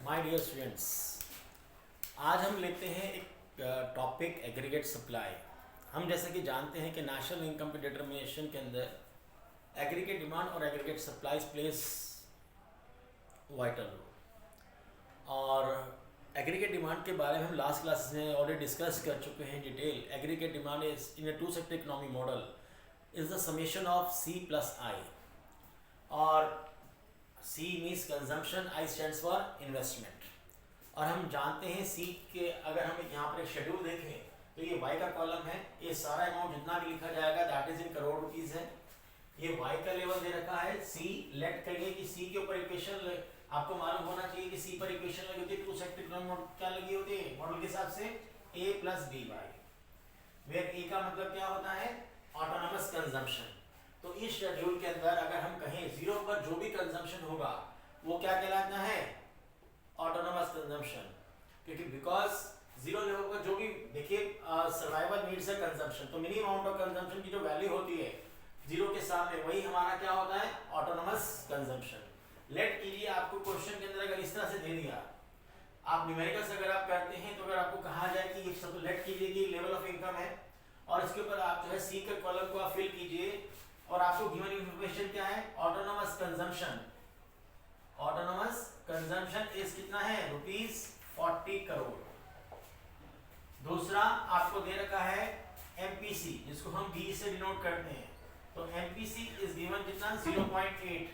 My dear students, आज हम लेते हैं एक टॉपिक एग्रीगेट सप्लाई। हम जैसे कि जानते हैं कि नेशनल इनकम के डिटर्मिनेशन के अंदर एग्रीगेट डिमांड और aggregate supplies place vital role. और एग्रीगेट डिमांड के बारे में हम लास्ट क्लास में ऑलरेडी डिस्कस कर चुके हैं detail. Aggregate demand is in a two sector economy model is the summation of C plus I, और C means consumption, I stands for investment. और हम जानते हैं C के, अगर हम यहाँ पर एक शेड्यूल देखें तो ये Y का कॉलम है, ये सारा अमाउंट जितना भी लिखा जाएगा that is in crore rupees है। ये Y का लेवल दे रखा है C। लेट करिए कि C के ऊपर इक्वेशन आपको मालूम होना चाहिए कि C पर इक्वेशन लगी होती है टू सेक्टर इकोनॉमी मॉडल, क्या लगी होती है मॉडल के हिसाब से A plus b y, where A का मतलब क्या होता है ऑटोनोमस कंजम्पशन। तो इस शेड्यूल के अंदर अगर हम कहें जीरो पर जो भी कंजम्पशन होगा वो क्या कहलाता है ऑटोनोमस कंजम्पशन, क्योंकि बिकॉज जीरो लेवल पर जो भी देखिए सर्वाइवल नीड्स है कंजम्पशन, तो मिनिमम अमाउंट ऑफ कंजम्पशन की जो वैल्यू होती है जीरो के सामने वही हमारा क्या होता है ऑटोनोमस कंजम्पशन। लेट कीजिए आपको क्वेश्चन के अंदर अगर इस तरह से दे दिया, आप न्यूमेरिकल्स अगर आप करते हैं तो अगर आपको कहा जाए कि सब लेट कीजिए कि लेवल ऑफ इनकम है और इसके ऊपर आप जो है सी के कॉलम को आप फिल कीजिए और आपको गिवन इंफॉर्मेशन क्या है autonomous consumption. Autonomous consumption is कितना है ₹40 करोड़। दूसरा आपको दे रखा है एमपीसी, जिसको हम बी से डिनोट करते हैं, तो एमपीसी इज गिवन कितना 0.8,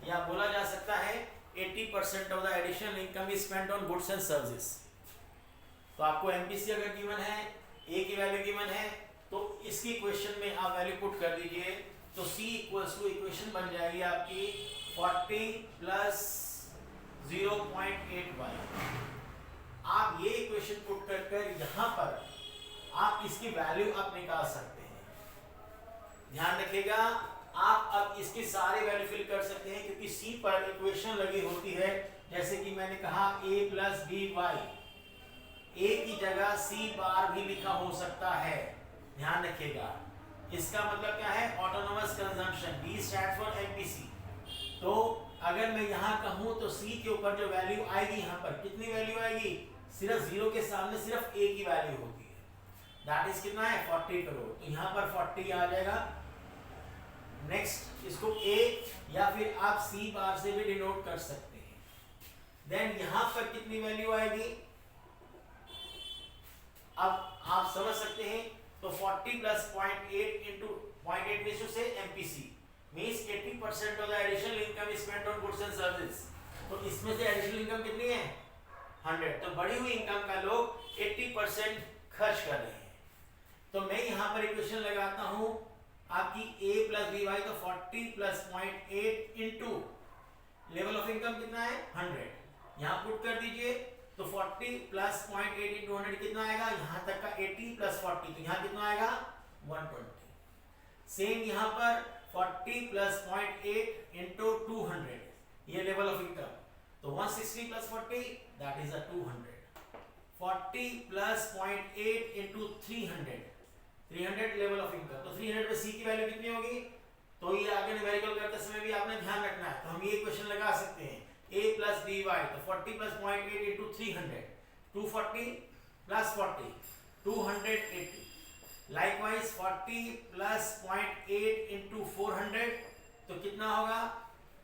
या बोला जा सकता है 80% of the additional income is spent on goods and services. तो आपको एमपीसी अगर गिवन है, ए की वैल्यू गिवन है, तो इसकी क्वेश्चन में आप वैल्यू पुट कर दीजिए, तो C इक्वल्स टू इक्वेशन बन जाएगी आपकी 40 प्लस 0.8y। आप ये इक्वेशन पुट कर यहाँ पर आप इसकी वैल्यू आप निकाल सकते हैं। ध्यान रखिएगा, आप अब इसकी सारी वैल्यू फिल कर सकते हैं क्योंकि C पर इक्वेशन लगी होती है। जैसे कि मैंने कहा a plus b y, a की जगह C बार भी लिखा हो सकता है। ध्यान रखिएगा, इसका मतलब क्या है autonomous consumption, B stands for MPC. तो अगर मैं यहाँ कहूँ तो C के ऊपर जो वैल्यू आएगी, यहाँ पर कितनी वैल्यू आएगी, सिर्फ जीरो के सामने सिर्फ A की वैल्यू होती है, दैट इज कितना है 40 करोड़। तो यहाँ पर 40 आ जाएगा। नेक्स्ट इसको A या फिर आप C बार से भी डिनोट कर सकते हैं। देन यहाँ पर कितनी वैल्यू आएगी अब आप समझ सकते हैं, तो 40 प्लस 0.8 इंटू 0.8 रेशियो से MPC means 80% of the additional income is spent on goods and services. तो इसमें से एडिशनल इनकम कितनी है 100, तो बढ़ी हुई इनकम का लोग 80% खर्च कर रहे हैं। तो मैं यहाँ पर इक्वेशन लगाता हूँ आपकी a प्लस बी वाई, तो 40 plus 0.8 into level of income कितना है 100, यहाँ पुट कर दीजिए, तो 40 प्लस 0.8 इंटू 100 कितना आएगा, यहाँ तक का 80 प्लस 40, तो यहाँ कितना आएगा 120। सेम यहाँ पर 40 प्लस 0.8 इंटू 200, ये लेवल ऑफ इनकम, तो 160 plus 40 that is 200। 40 plus 0.8 into 300 level of income, तो 300 पे सी की वैल्यू कितनी होगी, तो ये आगे न्यूमेरिकल करते समय भी आपने ध्यान रखना है। तो हम ये क्वेश्चन लगा सकते हैं a प्लस बी वाई, तो 40 plus 0.8 into 300, 240 plus 40 280। Likewise 40 plus 0.8 into 400, तो कितना होगा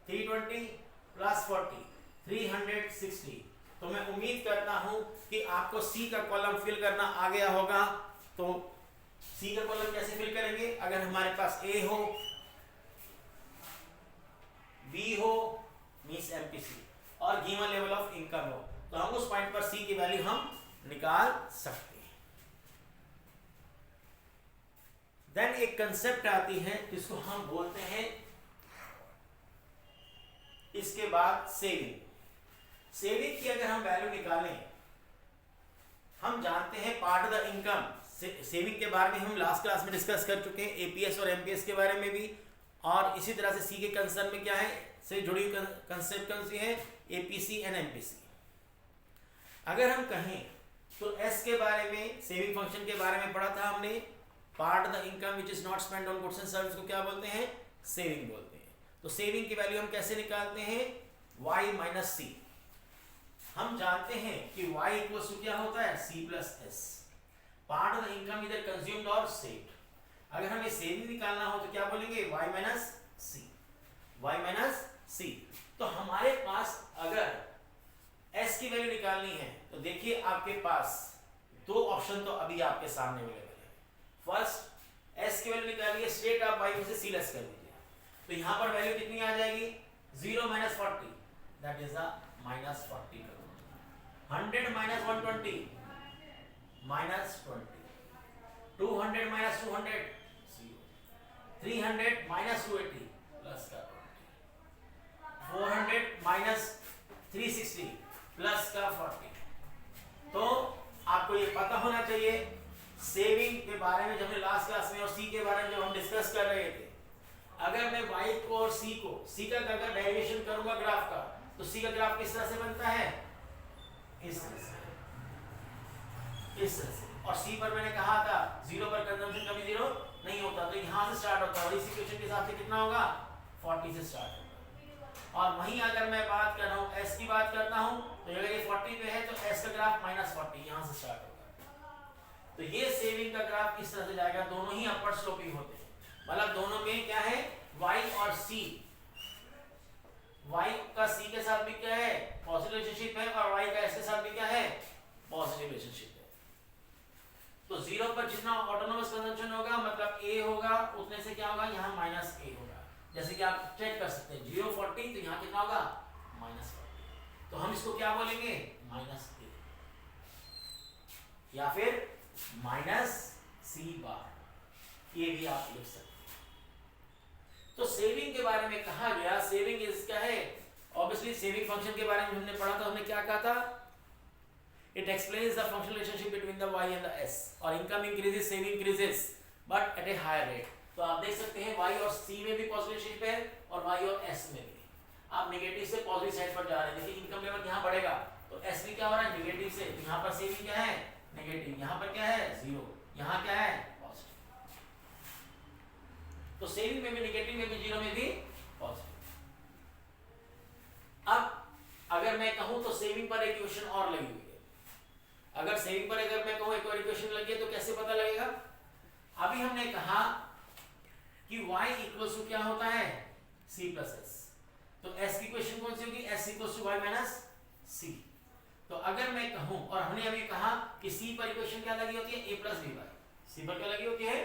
320 प्लस 40 360। तो मैं उम्मीद करता हूं कि आपको C का कॉलम फिल करना आ गया होगा। तो C का कॉलम कैसे फिल करेंगे, अगर हमारे पास A हो B हो मींस एमपीसी और गिवन लेवल ऑफ इनकम हो, तो हम उस पॉइंट पर C की वैल्यू हम निकाल सकते हैं। देन एक कंसेप्ट आती है जिसको हम बोलते हैं इसके बाद सेविंग। सेविंग की अगर हम वैल्यू निकालें, हम जानते हैं पार्ट द इनकम, सेविंग के बारे में हम लास्ट क्लास में डिस्कस कर चुके हैं, एपीएस और एमपीएस के बारे में भी। और इसी तरह से सी के कंसर्न में क्या है से जुड़ी कंसेप्ट कौन सी है, एपीसी एंड एमपीसी। अगर हम कहें तो एस के बारे में, सेविंग फंक्शन के बारे में पढ़ा था हमने, part the income which is not spend on goods and service को क्या बोलते हैं सेविंग बोलते हैं। तो सेविंग की वैल्यू हम कैसे निकालते हैं y माइनस सी। हम जानते हैं कि y इक्वल्स टू क्या होता है, c plus S. Part of the income इधर कंज्यूम्ड और सेव्ड। अगर हमें सेविंग निकालना हो तो क्या बोलेंगे, y माइनस सी, y माइनस सी। तो हमारे पास अगर s की वैल्यू निकालनी है तो देखिए आपके पास दो ऑप्शन तो अभी आपके सामने अवेलेबल है। फर्स्ट, s की वैल्यू निकालिए, स्ट्रेट आप y में से c लेस कर दीजिए, तो यहाँ पर वैल्यू कितनी आ जाएगी, 0 minus 40, that is the minus 40। 100 minus 120 minus 20, 200 minus 200 0, 300 minus 280 plus का 20, 400 माइनस 360 प्लस का 40। तो आपको ये पता होना चाहिए सेविंग के बारे में, जब हमने लास्ट क्लास में और सी के बारे में जब हम डिस्कस कर रहे थे, अगर मैं y को और c का अगर डेरिवेशन करूंगा ग्राफ का, तो c का ग्राफ किस तरह से बनता है, इस तरह से, इस तरह से। और c पर मैंने कहा था 0 पर कंजम्पशन कभी 0 नहीं होता, तो यहाँ से स्टार्ट होता है और इस इक्वेशन के हिसाब से कितना होगा, 40 से स्टार्ट होगा। और वहीं अगर मैं बात कर रहा हूँ s की बात करता हूँ, तो अगर ये 40 पे है तो s का ग्राफ माइनस 40 यहाँ से स्टार्ट होगा। तो ये सेविंग का ग्राफ इस तरह से जाएगा, दोनों ही अपर स्लोपिंग होते हैं, मतलब दोनों में क्या है, y और c, y का c के साथ भी क्या है, पॉजिटिव रिलेशनशिप है, और y का s के साथ भी क्या है, पॉजिटिव रिलेशनशिप है। तो 0 पर जितना ऑटोनोमस कंजम्पशन होगा, मतलब a होगा, उतने से क्या होगा, यहाँ माइनस a होगा। जैसे कि आप चेक कर सकते हैं 0 40, तो यहाँ कितना होगा, माइनस 40। तो हम इसको क्या बोलेंगे, माइनस a, या फिर माइनस c बार, ये भी आप लिख सकते हैं। तो सेविंग के बारे में कहा गया, सेविंग इज क्या है, ऑब्वियसली सेविंग फंक्शन के बारे में हमने पढ़ा था, हमने क्या कहा था, it explains the functional relationship between the y and the s, और income increases, saving increases, but at a higher rate. तो आप देख सकते हैं y और c में भी पॉजिटिव रिलेशनशिप है और y और s में भी। आप नेगेटिव से पॉजिटिव साइड पर जा रहे हैं, देखिए इनकम लेवल यहाँ बढ़ेगा तो s भी क्या हो रहा है, नेगेटिव से, यहाँ पर सेविंग क्या है, नेगेटिव, यहाँ पर क्या है, 0, यहाँ क्या है, पॉजिटिव। तो सेविंग में भी नेगेटिव में भी 0 में भी पॉजिटिव। अब अगर मैं कहूं तो सेविंग पर एक इक्वेशन और लगी हुई है, अगर सेविंग पर अगर मैं कहूं एक और इक्वेशन लगी है तो कैसे पता लगेगा। अभी हमने कहा कि y इक्वल्स टू क्या होता है, c प्लस एस, तो s की इक्वेशन कौन सी होगी, s equals to y minus c। तो अगर मैं कहूं, और हमने अभी कहा कि c पर इक्वेशन क्या लगी होती है, a plus b y, c पर क्या लगी होती है,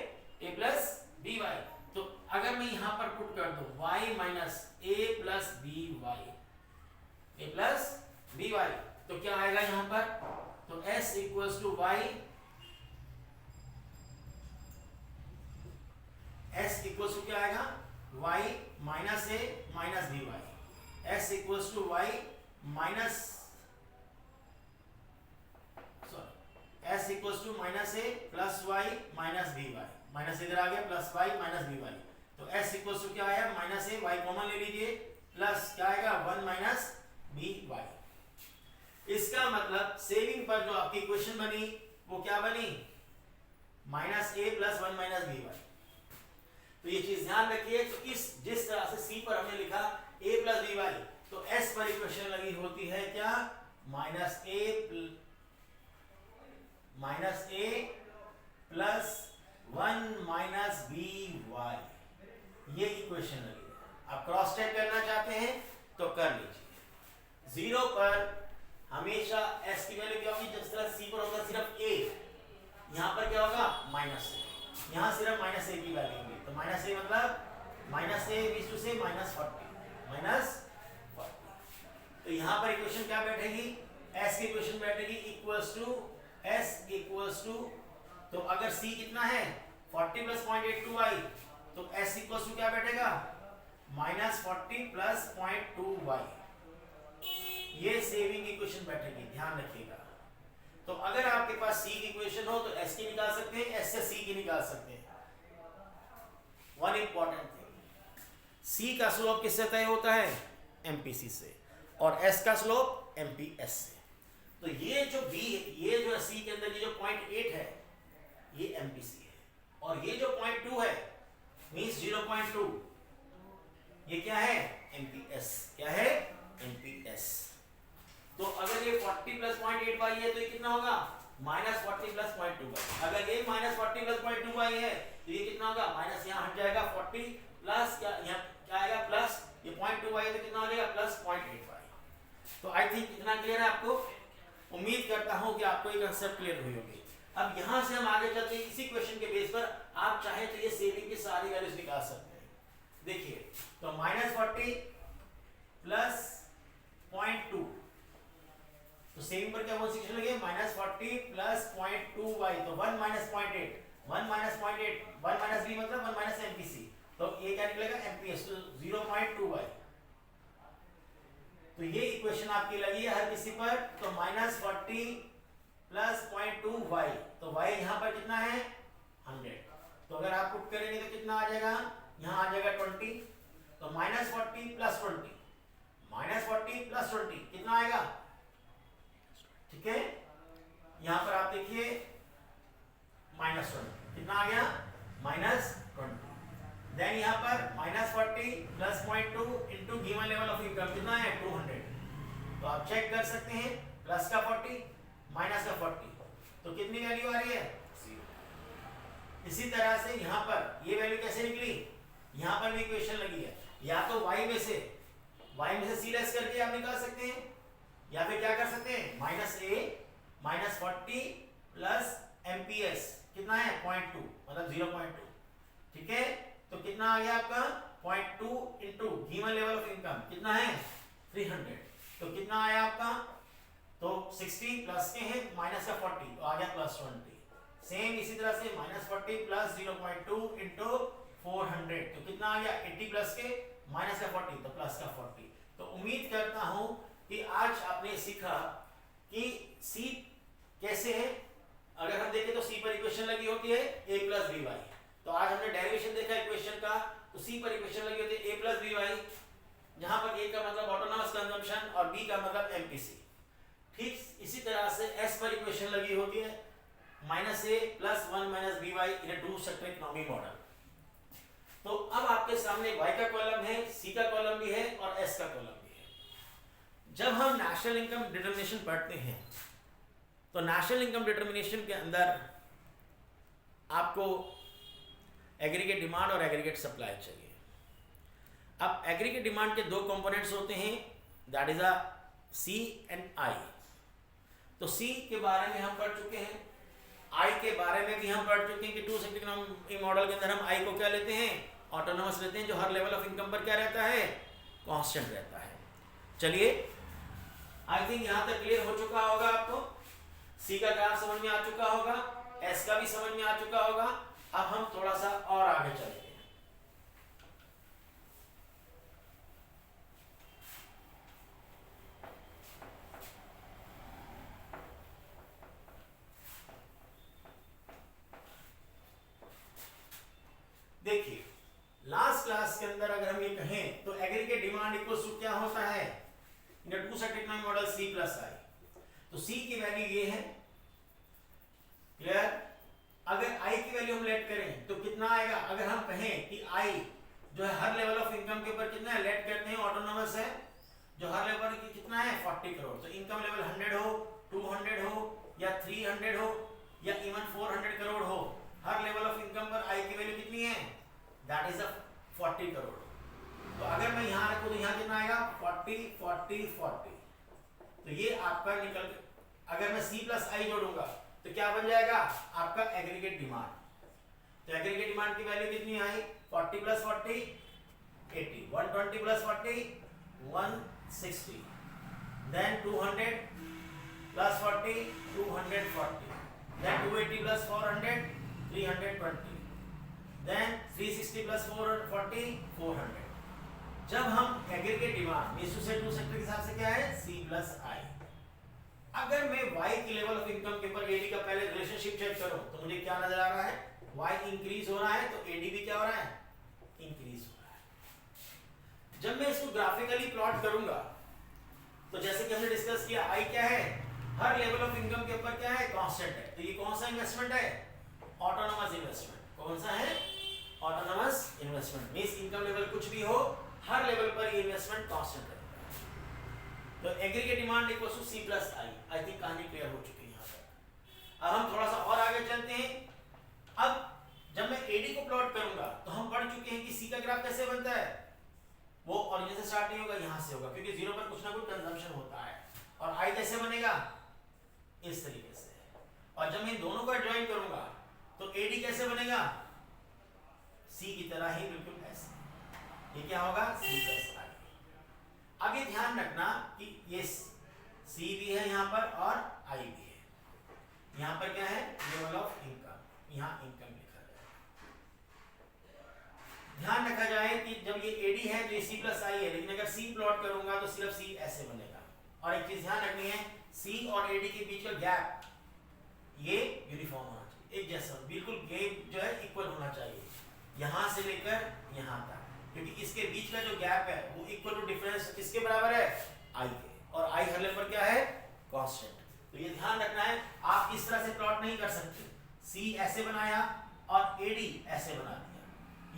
a प्लस बी वाई। तो अगर मैं यहां पर पुट कर दूं y minus a plus b y, a plus b y, तो क्या आएगा यहां पर, तो s equals to y, s equals to क्या आएगा, y minus a minus B y, s equals to y minus, sorry, s equals to minus a plus y minus B y, minus इधर आ गया, plus y minus B y. तो s equals to क्या आया, minus a, y common ले लीजिए, plus क्या आएगा, 1 माइनस बी वाई। इसका मतलब सेविंग पर जो आपकी इक्वेशन बनी वो क्या बनी, minus a plus 1 minus B y. तो ये चीज ध्यान रखिए। तो इस जिस तरह से c पर हमने लिखा a प्लस बी वाई, तो s पर इक्वेशन लगी होती है क्या, minus a plus 1 minus B y, ये इक्वेशन लगी है। आप क्रॉस चेक करना चाहते हैं तो कर लीजिए। 0 पर हमेशा s की वैल्यू क्या होगी, जिस तरह c पर होगा सिर्फ a, यहाँ पर क्या होगा, माइनस a, यहाँ सिर्फ माइनस a की वैल्यू होगी। तो माइनस a मतलब माइनस a इज टू से माइनस 40, माइनस 40। तो यहाँ पर इक्वेशन क्या बैठेगी, s की इक्वेशन बैठेगी equals to s equals to, तो अगर c कितना है 40 प्लस 0.82y, तो s इक्वल्स टू क्या बैठेगा, माइनस 40 प्लस 0.2y, ये सेविंग इक्वेशन बैठेगी, ध्यान रखिएगा। तो अगर आपके पास c की इक्वेशन हो तो s की निकाल सकते हैं, s से c की निकाल सकते हैं। वन इंपॉर्टेंट थिंग, c का स्लोप किससे तय होता है, MPC से, और s का स्लोप MPS से। तो ये जो b, ये जो c के अंदर ये जो 0.8 है ये MPC है, और ये जो 0.2 है मींस 0.2, ये क्या है, MPS, क्या है, MPS। तो अगर ये कितना होगा -40 प्लस 0.25। अगर ये -40 प्लस 0.25 है तो ये कितना होगा माइनस, यहाँ हट जाएगा 40 प्लस क्या यहाँ क्या आएगा प्लस, ये 0.25 है तो कितना हो जाएगा प्लस 0.85। तो आई थिंक इतना क्लियर है आपको। उम्मीद करता हूँ कि आपको ये कंसेप्ट क्लियर हुई होगी। अब यहाँ से हम आगे चलते हैं, इसी क्वेश्चन के बेस पर आप चाहे तो ये सेविंग की सारी वैल्यूज निकाल सकते हैं। देखिए तो -40 प्लस 0.2, तो सेविंग पर क्या कौन सी लगे -40 प्लस 0.2y, तो 1 माइनस 0.8, 1 माइनस 0.8, 1 माइनस b मतलब 1 माइनस एमपीसी, तो ये क्या निकलेगा एमपीएस, तो 0.2y। तो ये इक्वेशन आपकी लगी है हर किसी पर। तो -40 प्लस 0.2y, तो y यहाँ पर कितना है 100, तो अगर आप पुट करेंगे तो कितना आ जाएगा, यहाँ आ जाएगा 20, तो -40 प्लस 20, -40 प्लस 20 कितना आएगा, ठीक है। यहाँ पर आप देखिए -20 कितना आ गया -20, देन यहाँ पर -40 plus 0.2 into given level of income कितना है 200, तो आप चेक कर सकते हैं प्लस का 40 माइनस का 40, तो कितनी वैल्यू आ रही है 0। इसी तरह से यहाँ पर ये वैल्यू कैसे निकली, यहाँ पर भी इक्वेशन लगी है, या तो y में से c लेस करके आप निकाल सकते हैं, या फिर क्या कर सकते हैं -a -40 प्लस एमपीएस कितना है 0.2 मतलब 0.2, ठीक है। तो कितना आ गया आपका 0.2 into given level of income कितना है 300, तो कितना आया आपका, तो 60 प्लस के हैं माइनस का 40, तो आ गया प्लस 20। सेम इसी तरह से -40 प्लस 0.2 इंटू 400, तो कितना आ गया 80 प्लस के माइनस का 40, तो प्लस का 40। तो उम्मीद करता हूं कि आज आपने सीखा कि C कैसे है। अगर हम देखें तो C पर इक्वेशन लगी होती है a प्लस बी वाई, तो आज हमने डेरिवेशन देखा इक्वेशन का, तो C पर इक्वेशन लगी होती है a प्लस बी वाई, जहां पर a का मतलब ऑटोनॉमस कंजम्पशन और b का मतलब एमपीसी। ठीक इसी तरह से S पर इक्वेशन लगी होती है -a plus 1 minus B y in two sector economy model. तो अब आपके सामने y का कॉलम है, c का कॉलम भी है और s का कॉलम भी है। जब हम नेशनल इनकम डिटरमिनेशन पढ़ते हैं तो नेशनल इनकम डिटरमिनेशन के अंदर आपको एग्रीगेट डिमांड और एग्रीगेट सप्लाई चाहिए। अब एग्रीगेट डिमांड के दो कंपोनेंट्स होते हैं, that is C and I। तो C के बारे में हम पढ़ चुके हैं, I के बारे में भी हम पढ़ चुके हैं कि टू सेक्टर इकोनॉमी मॉडल के अंदर हम I को क्या लेते हैं ऑटोनोमस लेते हैं, जो हर लेवल ऑफ इनकम पर क्या रहता है कांस्टेंट रहता है। चलिए आई थिंक यहाँ तक क्लियर हो चुका होगा आपको, C का ग्राफ समझ में आ चुका होगा, S का भी समझ में आ चुका होगा। अब हम थोड़ा सा और आगे चलते हैं। देखिए लास्ट क्लास के अंदर अगर हम ये कहें तो एग्रीगेट डिमांड इक्वल्स टू क्या होता है in two sector economy model C plus I। तो C की वैल्यू ये है, क्लियर। अगर I की वैल्यू हम लेट करें तो कितना आएगा, अगर हम कहें कि I जो है हर लेवल ऑफ इनकम के ऊपर कितना है लेट करते हैं ऑटोनोमस है, जो हर लेवल की कितना है 40 करोड़, तो इनकम लेवल 100 हो 200 हो या 300 हो या इवन 400 करोड़ हो, हर लेवल ऑफ इनकम पर I की वैल्यू कितनी है दैट इज 40 करोड़। तो अगर मैं यहाँ रखूँ तो यहाँ कितना आएगा 40 40 40, तो ये आपका निकल, अगर मैं C प्लस I जोड़ूंगा तो क्या बन जाएगा आपका एग्रीगेट डिमांड। तो एग्रीगेट डिमांड की वैल्यू कितनी आई 40 plus 40 80, 120 plus 40 160, then 200 plus 40 240, then 280 plus 400 320, then 360 plus 440 400। जब हम एग्रीगेट डिमांड मींस टू से टू सेक्टर के हिसाब से क्या है C प्लस I। अगर मैं Y की लेवल ऑफ इनकम के ऊपर AD का पहले रिलेशनशिप चेक करूं तो मुझे क्या नजर आ रहा है, Y इंक्रीज हो रहा है तो AD भी क्या हो रहा है इंक्रीज हो रहा है। जब मैं इसको ग्राफिकली प्लॉट करूंगा तो जैसे कि हमने डिस्कस किया I क्या है हर लेवल ऑफ इनकम के ऊपर क्या है कांस्टेंट है, तो ये कौन सा इन्वेस्टमेंट है ऑटोनोमस इन्वेस्टमेंट। कौन सा है autonomous investment, means income level कुछ भी हो हर लेवल पर ये इन्वेस्टमेंट कांस्टेंट रहता है। तो aggregate demand equals to C plus I। I think कहानी क्लियर हो चुकी है यहाँ पर। अब हम थोड़ा सा और आगे चलते हैं। अब जब मैं एडी को प्लॉट करूंगा तो हम पढ़ चुके हैं कि सी का ग्राफ कैसे बनता है, वो ओरिजिन से स्टार्ट नहीं होगा, यहां से होगा, क्योंकि जीरो पर कुछ ना कुछ कंजम्पशन होता है। और आई कैसे बनेगा, इस तरीके से। और जब मैं इन दोनों को ज्वाइन करूंगा तो एडी कैसे बनेगा, सी की तरह ही बिल्कुल ऐसे। ये क्या होगा, सी प्लस आई। अब ये ध्यान रखना कि ये सी भी है यहाँ पर और आई भी है। यहाँ पर क्या है, लेवल ऑफ इनकम, यहाँ इनकम लिखा जाए। ध्यान रखा जाए कि जब ये एडी है तो ये सी प्लस आई है, लेकिन अगर सी प्लॉट करूंगा तो सिर्फ सी ऐसे बनेगा। और एक चीज ध्यान रखनी है, सी और एडी के बीच का गैप ये यूनिफॉर्म होना चाहिए, एक जैसा, बिल्कुल गैप जो है इक्वल होना चाहिए, यहां से लेकर यहां तक, क्योंकि इसके बीच का जो गैप है वो इक्वल टू डिफरेंस किसके बराबर है, आई के। और आई हर लेवल पर क्या है, कांस्टेंट। तो ये ध्यान रखना है, आप इस तरह से प्लॉट नहीं कर सकते, सी ऐसे बनाया और एडी ऐसे बना दिया,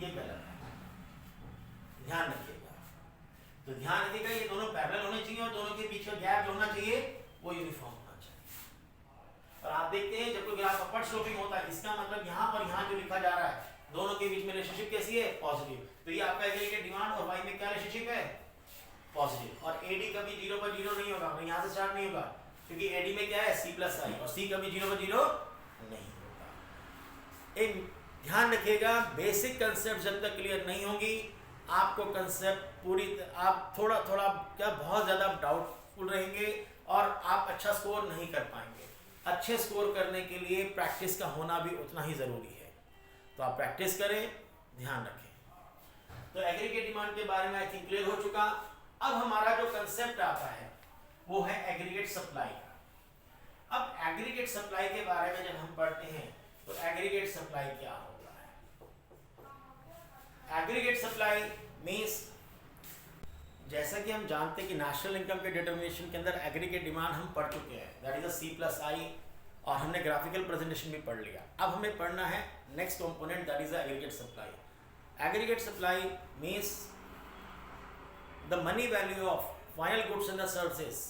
ये गलत है, ध्यान रखिएगा। तो ध्यान रखिएगा ये दोनों पैरेलल होने चाहिए और दोनों के बीच का गैप जो होना चाहिए वो यूनिफॉर्म होना चाहिए। और आप देखते हैं जब कोई ग्राफ अपवर्ड स्लोपिंग होता है, इसका मतलब यहाँ और यहाँ जो लिखा जा रहा है दोनों के बीच में रिलेशनशिप कैसी है, पॉजिटिव। तो ये आपका एग्रीगेट डिमांड और वाई में क्या रिलेशनशिप है, पॉजिटिव। और एडी कभी 0 पर 0 नहीं होगा, यहाँ से स्टार्ट नहीं होगा, क्योंकि एडी में क्या है, सी प्लस आई, और सी कभी 0 पर 0 नहीं होगा। एक ध्यान रखिएगा, बेसिक कंसेप्ट जब तक क्लियर नहीं होंगी आपको कंसेप्ट पूरी, आप थोड़ा थोड़ा क्या बहुत ज़्यादा डाउटफुल रहेंगे और आप अच्छा स्कोर नहीं कर पाएंगे। अच्छे स्कोर करने के लिए प्रैक्टिस का होना भी उतना ही ज़रूरी है, तो आप प्रैक्टिस करें, ध्यान रखें। तो एग्रीगेट डिमांड के बारे में आई थिंक क्लियर हो चुका। अब हमारा जो कंसेप्ट आता है वो है एग्रीगेट सप्लाई। अब एग्रीगेट सप्लाई के बारे में जब हम पढ़ते हैं तो एग्रीगेट सप्लाई क्या होता है, एग्रीगेट सप्लाई मींस, जैसा कि हम जानते हैं कि नेशनल इनकम के डिटर्मिनेशन के अंदर एग्रीगेट डिमांड हम पढ़ चुके हैं, that is C plus I, और हमने ग्राफिकल प्रेजेंटेशन भी पढ़ लिया। अब हमें पढ़ना है next component, that is aggregate supply. Aggregate supply means the money value of final goods and the services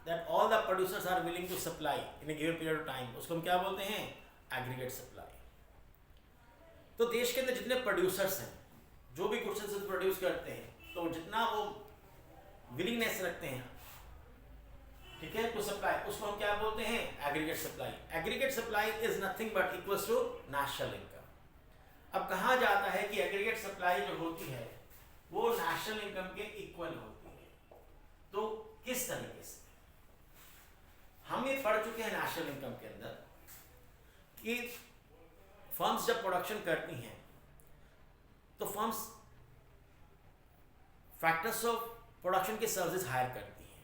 that all the producers are willing to supply in a given period of time, उसको हम क्या बोलते हैं, aggregate supply. तो देश के अंदर जितने प्रोड्यूसर्स हैं, जो भी गुड्स एंड प्रोड्यूस करते हैं, तो जितना वो विलिंगनेस रखते हैं, ठीक है, टू सप्लाई, उसको हम क्या बोलते हैं, aggregate supply. Aggregate supply is nothing but equals to national income. अब कहा जाता है कि एग्रीगेट सप्लाई जो होती है वो नेशनल इनकम के इक्वल होती है। तो किस तरीके से, हम ये पढ़ चुके हैं नेशनल इनकम के अंदर कि फर्म्स जब प्रोडक्शन करती हैं तो फर्म्स फैक्टर्स ऑफ प्रोडक्शन के सर्विसेज हायर करती हैं,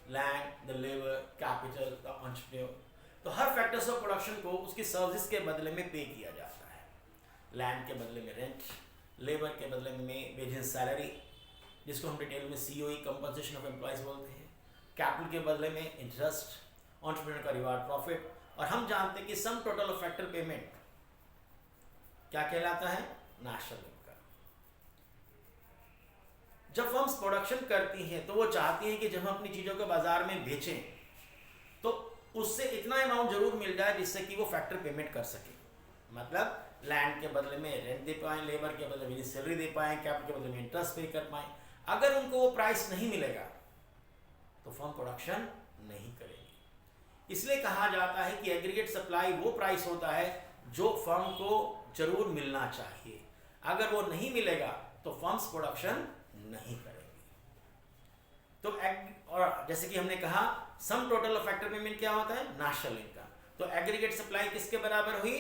land, the labour, capital, the entrepreneur. तो हर फैक्टर्स ऑफ प्रोडक्शन को उसकी सर्विस के बदले में पे किया जाता है। लैंड के बदले में रेंट, लेबर के बदले में वेज एंड सैलरी, जिसको हम डिटेल में सीओई, कंपनसेशन ऑफ एम्प्लॉयज बोलते हैं, कैपिटल के बदले में इंटरेस्ट, एंटरप्रेन्योर का रिवार्ड, प्रॉफिट। और हम जानते हैं कि sum total of factor payment क्या कहलाता है, नेशनल इनकम। जब फर्म्स प्रोडक्शन करती हैं तो वो चाहती हैं कि जब हम अपनी चीज़ों को बाजार में बेचें तो उससे इतना अमाउंट जरूर मिल जाए जिससे कि वो फैक्टर पेमेंट कर सके। मतलब लैंड के बदले में रेंट दे पाएँ, लेबर के बदले में सैलरी दे पाएँ, कैपिटल के बदले में इंटरेस्ट पे कर पाएँ। अगर उनको वो प्राइस नहीं मिलेगा तो फर्म प्रोडक्शन नहीं करेगी। इसलिए कहा जाता है कि एग्रीगेट सप्लाई वो प्राइस होता है जो फर्म को जरूर मिलना चाहिए। अगर वो नहीं मिलेगा तो फर्म्स प्रोडक्शन नहीं करेंगी। तो और जैसे कि हमने कहा sum total of factor payment क्या होता है, नेशनल इनकम। तो एग्रीगेट सप्लाई किसके बराबर हुई,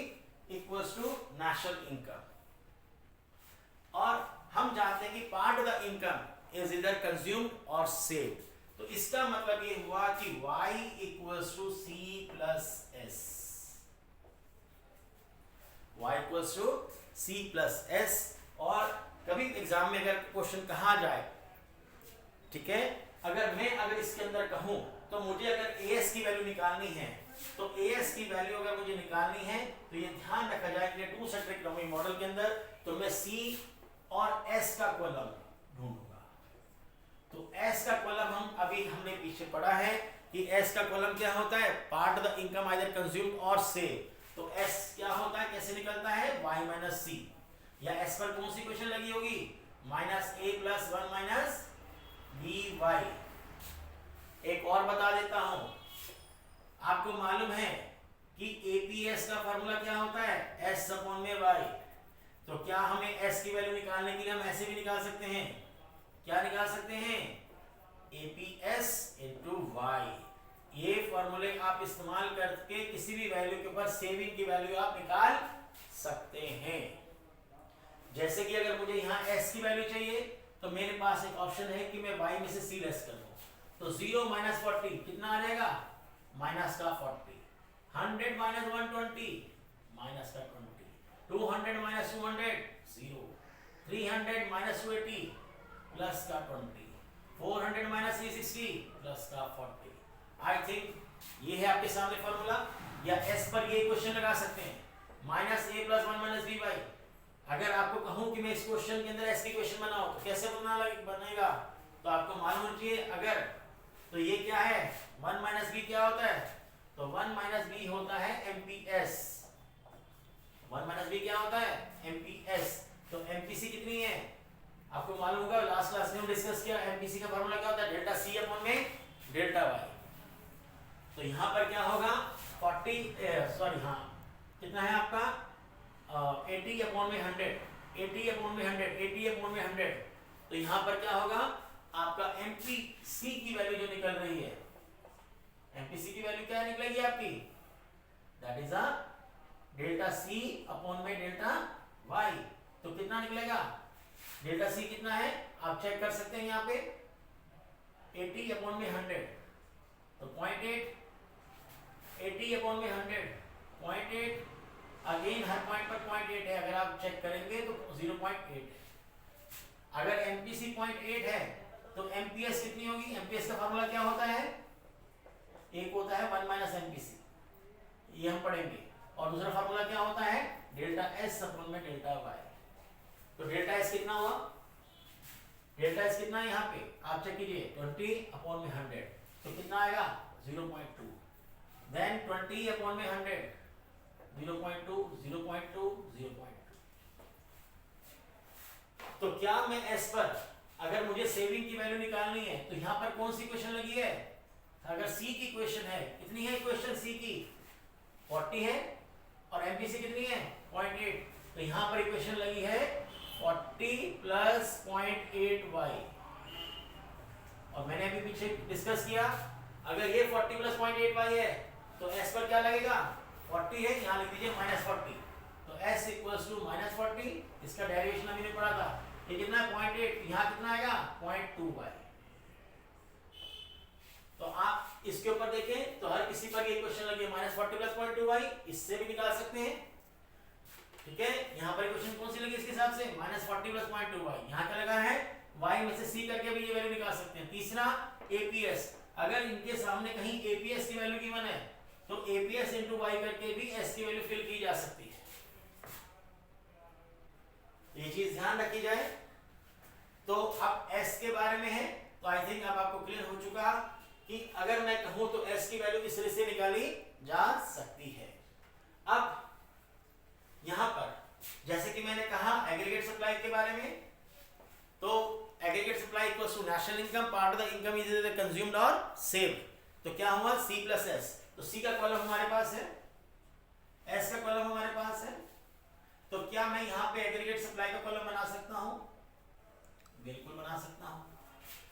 इक्वल्स टू नेशनल इनकम। और हम जानते हैं कि part of the income is इधर कंज्यूम्ड और सेव्ड। तो इसका मतलब ये हुआ कि y equals to c plus s, y equals to c plus s. और कभी एग्जाम में अगर क्वेश्चन कहा जाए, ठीक है, अगर इसके अंदर कहूं तो मुझे अगर एस की वैल्यू निकालनी है तो एस की वैल्यू अगर मुझे निकालनी है तो ये ध्यान रखा जाए कि टू सेक्टर इकोनॉमिक मॉडल के अंदर तो मैं सी और एस का कॉलम ढूंढूंगा। तो एस का कॉलम हमने पीछे पढ़ा है कि एस का कॉलम क्या होता है, part the income either consumed और सेव। तो एस क्या होता है, कैसे निकलता है, y माइनस सी, या एस पर कौन सी इक्वेशन लगी होगी, minus A plus one minus B Y. एक और बता देता हूं, आपको मालूम है कि एपीएस का फॉर्मूला क्या होता है, एस अपॉन में वाई। तो क्या हमें एस की वैल्यू निकालने के लिए हम ऐसे भी निकाल सकते हैं, क्या निकाल सकते हैं, एपीएस इनटू वाई। ये फॉर्मूले आप इस्तेमाल करके किसी भी वैल्यू के ऊपर सेविंग की वैल्यू आप निकाल सकते हैं। जैसे कि अगर मुझे यहाँ s की वैल्यू चाहिए तो मेरे पास एक ऑप्शन है कि मैं y में से c लेस कर दूं। तो 0 माइनस 40 कितना आ जाएगा, माइनस का 40, 100 माइनस 120 माइनस का 20, 200 माइनस 200 0, 300 माइनस 280 प्लस का 20, 400 माइनस 360 प्लस का 40। आई थिंक ये है आपके सामने फॉर्मूला, या s पर ये क्वेश्चन लगा सकते हैं, minus A plus one minus B Y. अगर आपको कहूं कि मैं इस क्वेश्चन के अंदर ऐसी क्वेश्चन बनाओ तो कैसे बनेगा, तो आपको मालूम होना चाहिए अगर, तो ये क्या है, 1 माइनस बी क्या होता है, तो 1 माइनस बी होता है एमपीएस, 1 माइनस बी क्या होता है, एमपीएस। तो एमपीसी कितनी है, आपको मालूम होगा, लास्ट क्लास में हम डिस्कस किया, एमपीसी का फॉर्मूला क्या होता है, डेल्टा सी अपॉन में डेल्टा वाई। तो यहाँ पर क्या होगा, 40 सॉरी हाँ कितना है आपका, 80 अपॉन में 100, 80 अपॉन में 100, 80 अपॉन में 100। तो यहाँ पर क्या होगा, आपका एमपीसी की वैल्यू जो निकल रही है, एमपीसी की वैल्यू क्या निकलेगी आपकी, that is a delta c upon में डेल्टा वाई। तो कितना निकलेगा, डेल्टा सी कितना है आप चेक कर सकते हैं यहाँ पे, 80 अपॉन में 100, तो 0.8, 80 अपॉन में 100, 0.8, अगेन हर पॉइंट पर 0.8 है, अगर आप चेक करेंगे तो 0.8 है। अगर एमपीसी 0.8 है तो एमपीएस कितनी होगी, एमपीएस का फॉर्मूला क्या होता है, एक होता है 1 माइनस एमपीसी, ये हम पढ़ेंगे, और दूसरा फॉर्मूला क्या होता है, डेल्टा एस अपॉन में डेल्टा वाई। तो डेल्टा एस कितना हुआ, डेल्टा एस कितना है यहाँ पे आप चेक कीजिए, 20 अपॉन में 100, तो कितना आएगा 0.2, देन 20 अपॉन में 100, 0.2, 0.2, 0.2। तो क्या मैं एस पर अगर मुझे सेविंग की वैल्यू निकालनी है तो यहाँ पर कौन सी इक्वेशन लगी है, अगर सी की इक्वेशन है, कितनी है इक्वेशन सी की, 40 है, और एमपीसी कितनी है 0.8, तो यहाँ पर इक्वेशन लगी है 40 प्लस 0.8y। और मैंने अभी पीछे डिस्कस किया, अगर ये 40 प्लस 0.8y है तो एस पर क्या लगेगा, 40 है, यहाँ लिख दीजिए -40, तो s इक्वल्स टू -40, इसका डेरिवेशन अभी ने पढ़ा था, ये कितना है 0.8, यहाँ कितना आएगा 0.2y। तो आप इसके ऊपर देखें तो हर किसी पर ये क्वेश्चन लगे -40 प्लस 0.2y, इससे भी निकाल सकते हैं, ठीक है। यहाँ पर क्वेश्चन कौन सी लगी इसके हिसाब से, -40 प्लस 0.2y, यहाँ क्या लगा है, y में से c करके भी ये वैल्यू निकाल सकते हैं। तीसरा एपीएस, अगर इनके सामने कहीं एपीएस की वैल्यू गिवन है तो एपीएस इंटू वाई करके भी एस की वैल्यू फिल की जा सकती है, ये चीज ध्यान रखी जाए। तो अब एस के बारे में है, तो आई थिंक अब आपको क्लियर हो चुका कि अगर मैं कहूं तो एस की वैल्यू इस तरह से निकाली जा सकती है। अब यहां पर जैसे कि मैंने कहा एग्रीगेट सप्लाई के बारे में, तो aggregate supply equals to national income part the income is इधर कंज्यूम्ड और सेव्ड। तो क्या हुआ, सी प्लस एस, तो सी का कॉलम हमारे पास है, एस का कॉलम हमारे पास है, तो क्या मैं यहां पे एग्रीगेट सप्लाई का कॉलम बना सकता हूं, बिल्कुल बना सकता हूं।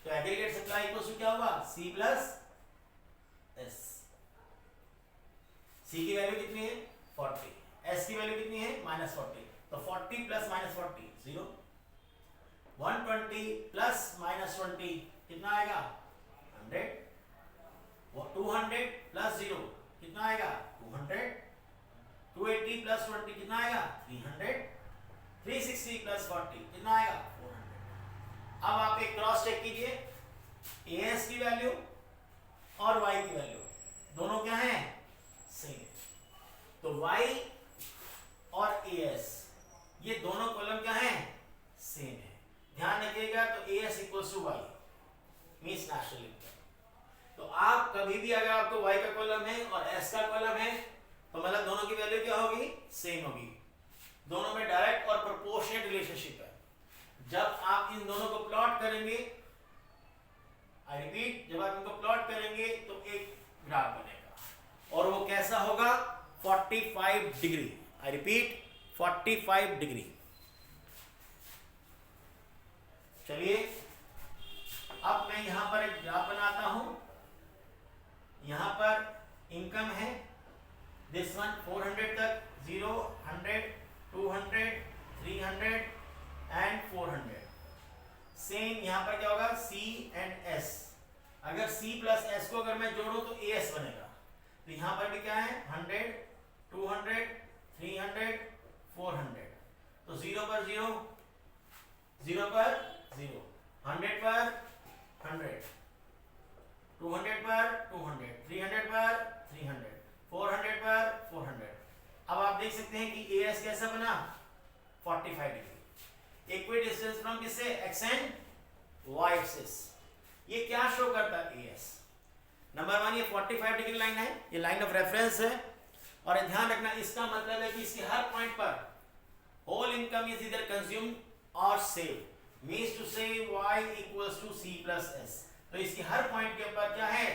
तो एग्रीगेट सप्लाई इक्वल्स टू क्या हुआ, सी प्लस एस। सी की वैल्यू कितनी है 40, एस की वैल्यू कितनी है -40, तो 40 प्लस -40 0, 120 प्लस -20 कितना आएगा 100, 200 प्लस 0 कितना आएगा 200, 280 प्लस 20 कितना आएगा 300, 360 प्लस 40 कितना आएगा 400। अब आप एक क्रॉस चेक कीजिए, एएस की वैल्यू और वाई की वैल्यू दोनों क्या है सेम, तो वाई और एएस ये दोनों कॉलम क्या है सेम है, ध्यान रखिएगा। तो AS equals to y means national income, तो आप कभी भी अगर आपको y का कॉलम है और s का कॉलम है तो मतलब दोनों की वैल्यू क्या होगी, सेम होगी। दोनों में डायरेक्ट और प्रोपोर्शनल रिलेशनशिप है। जब आप इन दोनों को प्लॉट करेंगे, आई रिपीट, जब आप इनको प्लॉट करेंगे तो एक ग्राफ बनेगा और वो कैसा होगा, 45 डिग्री। I repeat 45 degree. चलिए अब मैं यहां पर एक ग्राफ बनाता हूं। यहां पर इनकम है दिस वन 400 तक, 0, 100, 200, 300 एंड 400। सेम यहां पर क्या होगा, C एंड S। अगर C प्लस S को अगर मैं जोड़ूं तो AS बनेगा। तो यहां पर भी क्या है, 100, 200, 300, 400। तो 0 पर 0, 0 पर 0, 100 पर 100, 200 पर 200, 300 पर 300, 400 पर 400। अब आप देख सकते हैं कि AS कैसा बना, 45 डिग्री। इक्वी डिस्टेंस फ्रॉम किससे, एक्स एंड वाई एक्सिस। ये क्या शो करता है, AS। नंबर 1 ये 45 डिग्री लाइन है, ये लाइन ऑफ रेफरेंस है। और ध्यान रखना इसका मतलब है कि इसके हर पॉइंट पर होल इनकम इज इधर कंज्यूम्ड और सेव, मींस टू से y equals to C plus S। तो इसके हर पॉइंट के ऊपर क्या है,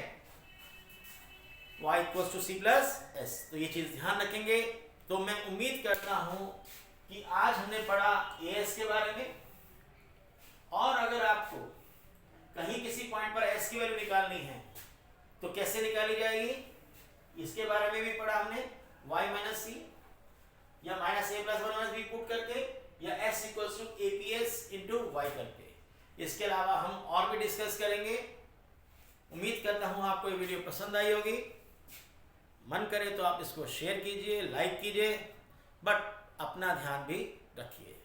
y equals to C plus S। तो ये चीज ध्यान रखेंगे। तो मैं उम्मीद करता हूं कि आज हमने पढ़ा AS के बारे में, और अगर आपको कहीं किसी पॉइंट पर S की वैल्यू निकालनी है तो कैसे निकाली जाएगी, इसके बारे में भी पढ़ा हमने, y माइनस C या minus A plus 1 b put करके, या S equals to APS into y करके। इसके अलावा हम और भी डिस्कस करेंगे। उम्मीद करता हूं आपको ये वीडियो पसंद आई होगी। मन करे तो आप इसको शेयर कीजिए, लाइक कीजिए, बट अपना ध्यान भी रखिए।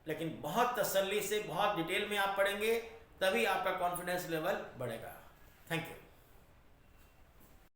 लेकिन बहुत तसल्ली से, बहुत डिटेल में आप पढ़ेंगे, तभी आपका कॉन्फिडेंस लेवल बढ़ेगा। Thank you.